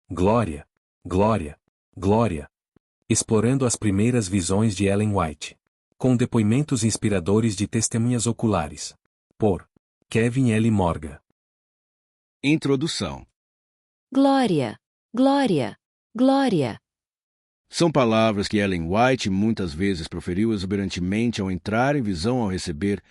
Glória, glória, glória. Explorando as primeiras visões de Ellen White. Com depoimentos inspiradores de testemunhas oculares. Por Kevin L. Morgan. Introdução. Glória, glória, glória. São palavras que Ellen White muitas vezes proferiu exuberantemente ao entrar em visão ao receber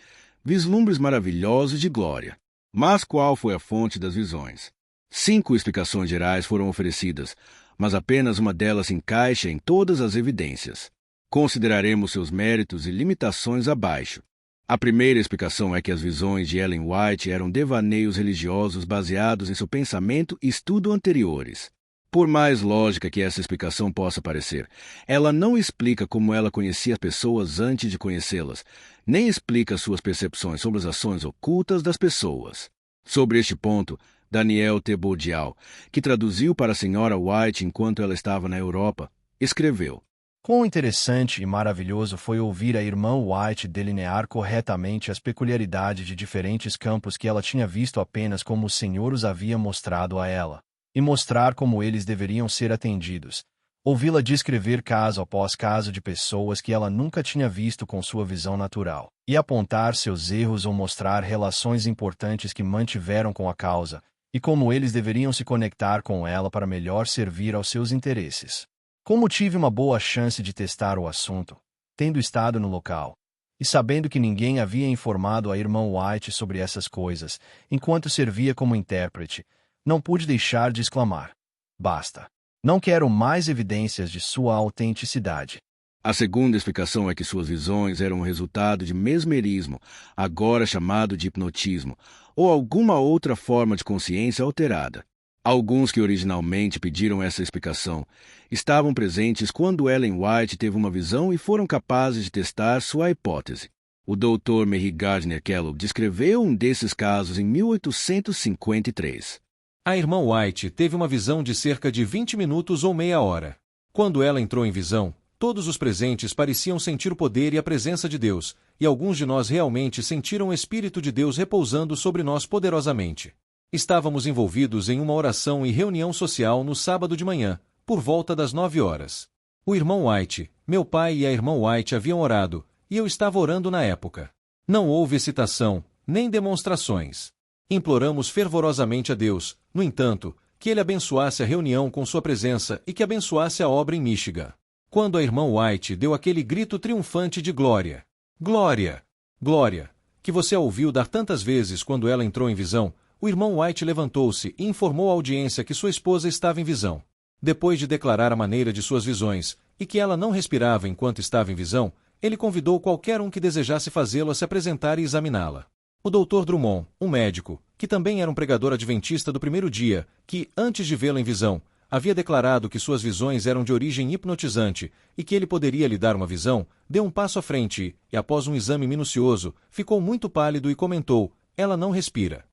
vislumbres maravilhosos de glória. Mas qual foi a fonte das visões? 5 explicações gerais foram oferecidas, mas apenas uma delas se encaixa em todas as evidências. Consideraremos seus méritos e limitações abaixo. A primeira explicação é que as visões de Ellen White eram devaneios religiosos baseados em seu pensamento e estudo anteriores. Por mais lógica que essa explicação possa parecer, ela não explica como ela conhecia as pessoas antes de conhecê-las, nem explica suas percepções sobre as ações ocultas das pessoas. Sobre este ponto, Daniel T. Bodial, que traduziu para a Sra. White enquanto ela estava na Europa, escreveu: Quão interessante e maravilhoso foi ouvir a irmã White delinear corretamente as peculiaridades de diferentes campos que ela tinha visto apenas como o Senhor os havia mostrado a ela, e mostrar como eles deveriam ser atendidos. Ouvi-la descrever caso após caso de pessoas que ela nunca tinha visto com sua visão natural, e apontar seus erros ou mostrar relações importantes que mantiveram com a causa, e como eles deveriam se conectar com ela para melhor servir aos seus interesses. Como tive uma boa chance de testar o assunto, tendo estado no local, e sabendo que ninguém havia informado a irmã White sobre essas coisas, enquanto servia como intérprete, não pude deixar de exclamar: basta! Não quero mais evidências de sua autenticidade. A segunda explicação é que suas visões eram o resultado de mesmerismo, agora chamado de hipnotismo, ou alguma outra forma de consciência alterada. Alguns que originalmente pediram essa explicação estavam presentes quando Ellen White teve uma visão e foram capazes de testar sua hipótese. O Dr. Mary Gardner Kellogg descreveu um desses casos em 1853. A irmã White teve uma visão de cerca de 20 minutos ou meia hora. Quando ela entrou em visão, todos os presentes pareciam sentir o poder e a presença de Deus, e alguns de nós realmente sentiram o Espírito de Deus repousando sobre nós poderosamente. Estávamos envolvidos em uma oração e reunião social no sábado de manhã, por volta das 9 horas. O irmão White, meu pai e a irmã White haviam orado, e eu estava orando na época. Não houve excitação, nem demonstrações. Imploramos fervorosamente a Deus, no entanto, que ele abençoasse a reunião com sua presença e que abençoasse a obra em Michigan. Quando a irmã White deu aquele grito triunfante de glória, glória, glória, que você a ouviu dar tantas vezes quando ela entrou em visão, o irmão White levantou-se e informou à audiência que sua esposa estava em visão. Depois de declarar a maneira de suas visões e que ela não respirava enquanto estava em visão, ele convidou qualquer um que desejasse fazê-lo a se apresentar e examiná-la. O Dr. Drummond, um médico, que também era um pregador adventista do primeiro dia, que, antes de vê-la em visão, havia declarado que suas visões eram de origem hipnotizante e que ele poderia lhe dar uma visão, deu um passo à frente e, após um exame minucioso, ficou muito pálido e comentou: ela não respira.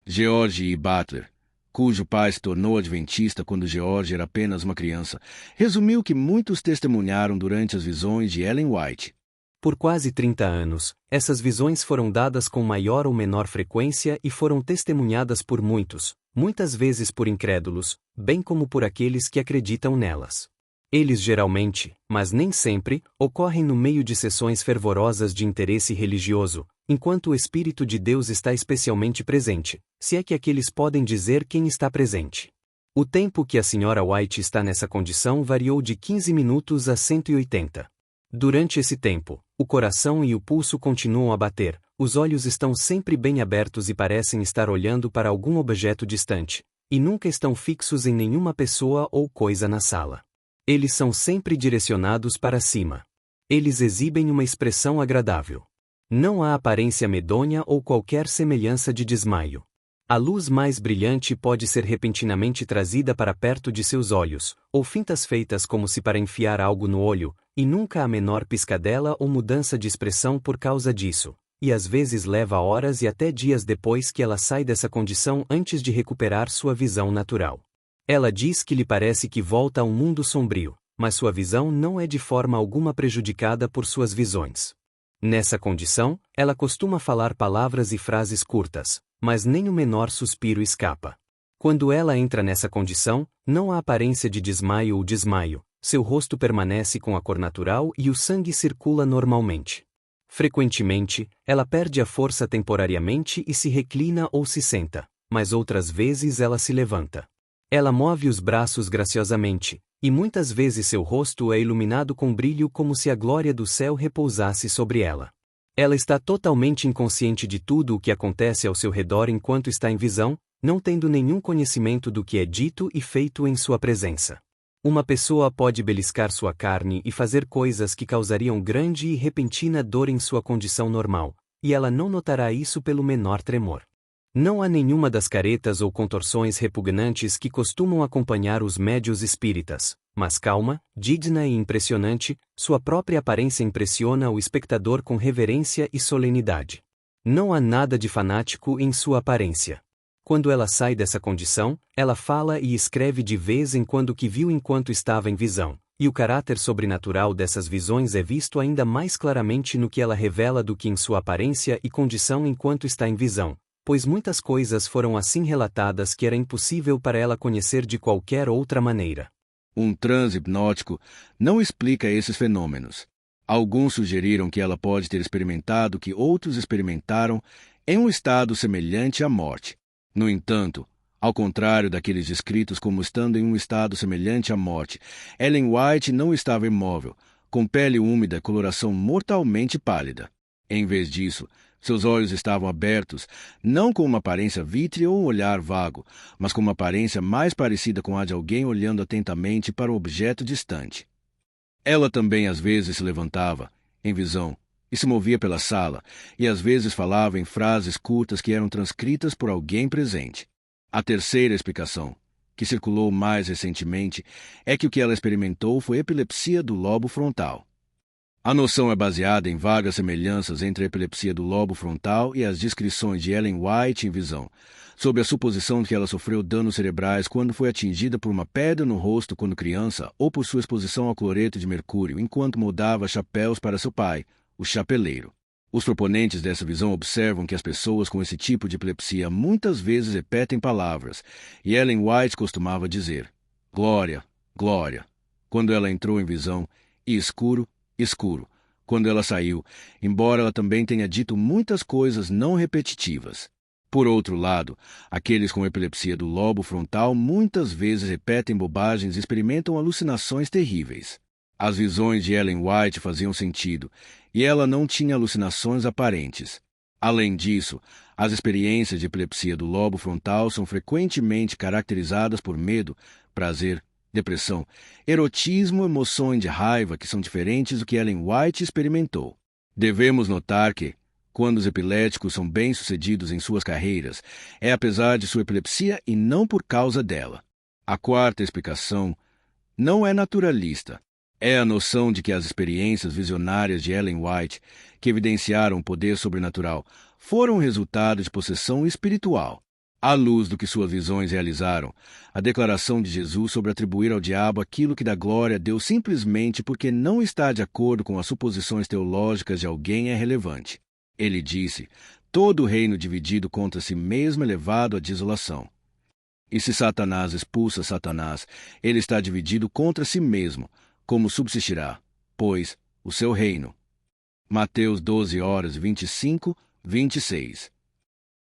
George E. Butler, cujo pai se tornou adventista quando George era apenas uma criança, resumiu que muitos testemunharam durante as visões de Ellen White. Por quase 30 anos, essas visões foram dadas com maior ou menor frequência e foram testemunhadas por muitos, muitas vezes por incrédulos, bem como por aqueles que acreditam nelas. Eles geralmente, mas nem sempre, ocorrem no meio de sessões fervorosas de interesse religioso, enquanto o Espírito de Deus está especialmente presente, se é que aqueles podem dizer quem está presente. O tempo que a Sra. White está nessa condição variou de 15 minutos a 180. Durante esse tempo, o coração e o pulso continuam a bater, os olhos estão sempre bem abertos e parecem estar olhando para algum objeto distante, e nunca estão fixos em nenhuma pessoa ou coisa na sala. Eles são sempre direcionados para cima. Eles exibem uma expressão agradável. Não há aparência medonha ou qualquer semelhança de desmaio. A luz mais brilhante pode ser repentinamente trazida para perto de seus olhos, ou fintas feitas como se para enfiar algo no olho, e nunca há menor piscadela ou mudança de expressão por causa disso, e às vezes leva horas e até dias depois que ela sai dessa condição antes de recuperar sua visão natural. Ela diz que lhe parece que volta a um mundo sombrio, mas sua visão não é de forma alguma prejudicada por suas visões. Nessa condição, ela costuma falar palavras e frases curtas, mas nem o menor suspiro escapa. Quando ela entra nessa condição, não há aparência de desmaio ou desmaio, seu rosto permanece com a cor natural e o sangue circula normalmente. Frequentemente, ela perde a força temporariamente e se reclina ou se senta, mas outras vezes ela se levanta. Ela move os braços graciosamente, e muitas vezes seu rosto é iluminado com brilho como se a glória do céu repousasse sobre ela. Ela está totalmente inconsciente de tudo o que acontece ao seu redor enquanto está em visão, não tendo nenhum conhecimento do que é dito e feito em sua presença. Uma pessoa pode beliscar sua carne e fazer coisas que causariam grande e repentina dor em sua condição normal, e ela não notará isso pelo menor tremor. Não há nenhuma das caretas ou contorções repugnantes que costumam acompanhar os médios espíritas, mas calma, digna e impressionante, sua própria aparência impressiona o espectador com reverência e solenidade. Não há nada de fanático em sua aparência. Quando ela sai dessa condição, ela fala e escreve de vez em quando o que viu enquanto estava em visão, e o caráter sobrenatural dessas visões é visto ainda mais claramente no que ela revela do que em sua aparência e condição enquanto está em visão, pois muitas coisas foram assim relatadas que era impossível para ela conhecer de qualquer outra maneira. Um transe hipnótico não explica esses fenômenos. Alguns sugeriram que ela pode ter experimentado o que outros experimentaram em um estado semelhante à morte. No entanto, ao contrário daqueles descritos como estando em um estado semelhante à morte, Ellen White não estava imóvel, com pele úmida e coloração mortalmente pálida. Em vez disso, seus olhos estavam abertos, não com uma aparência vítrea ou um olhar vago, mas com uma aparência mais parecida com a de alguém olhando atentamente para um objeto distante. Ela também às vezes se levantava, em visão, e se movia pela sala, e às vezes falava em frases curtas que eram transcritas por alguém presente. A terceira explicação, que circulou mais recentemente, é que o que ela experimentou foi epilepsia do lobo frontal. A noção é baseada em vagas semelhanças entre a epilepsia do lobo frontal e as descrições de Ellen White em visão, sob a suposição de que ela sofreu danos cerebrais quando foi atingida por uma pedra no rosto quando criança ou por sua exposição ao cloreto de mercúrio enquanto moldava chapéus para seu pai, o chapeleiro. Os proponentes dessa visão observam que as pessoas com esse tipo de epilepsia muitas vezes repetem palavras, e Ellen White costumava dizer, glória, glória, quando ela entrou em visão, e escuro, escuro, quando ela saiu, embora ela também tenha dito muitas coisas não repetitivas. Por outro lado, aqueles com epilepsia do lobo frontal muitas vezes repetem bobagens e experimentam alucinações terríveis. As visões de Ellen White faziam sentido, e ela não tinha alucinações aparentes. Além disso, as experiências de epilepsia do lobo frontal são frequentemente caracterizadas por medo, prazer, depressão, erotismo e emoções de raiva que são diferentes do que Ellen White experimentou. Devemos notar que, quando os epiléticos são bem-sucedidos em suas carreiras, é apesar de sua epilepsia e não por causa dela. A quarta explicação não é naturalista. É a noção de que as experiências visionárias de Ellen White, que evidenciaram o poder sobrenatural, foram resultado de possessão espiritual. À luz do que suas visões realizaram, a declaração de Jesus sobre atribuir ao diabo aquilo que dá glória a Deus simplesmente porque não está de acordo com as suposições teológicas de alguém é relevante. Ele disse, todo reino dividido contra si mesmo é levado à desolação. E se Satanás expulsa Satanás, ele está dividido contra si mesmo, como subsistirá, pois, o seu reino. Mateus 12:25, 26.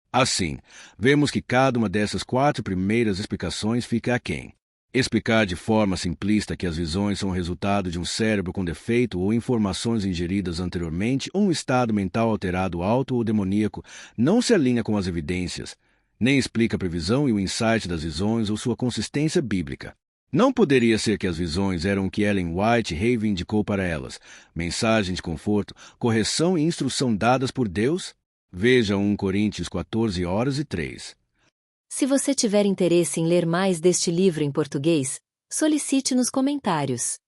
Assim, vemos que cada uma dessas 4 primeiras explicações fica aquém. Explicar de forma simplista que as visões são resultado de um cérebro com defeito ou informações ingeridas anteriormente ou um estado mental alterado alto ou demoníaco não se alinha com as evidências, nem explica a previsão e o insight das visões ou sua consistência bíblica. Não poderia ser que as visões eram o que Ellen White reivindicou para elas, mensagem de conforto, correção e instrução dadas por Deus? Veja 1 Coríntios 14:3. Se você tiver interesse em ler mais deste livro em português, solicite nos comentários.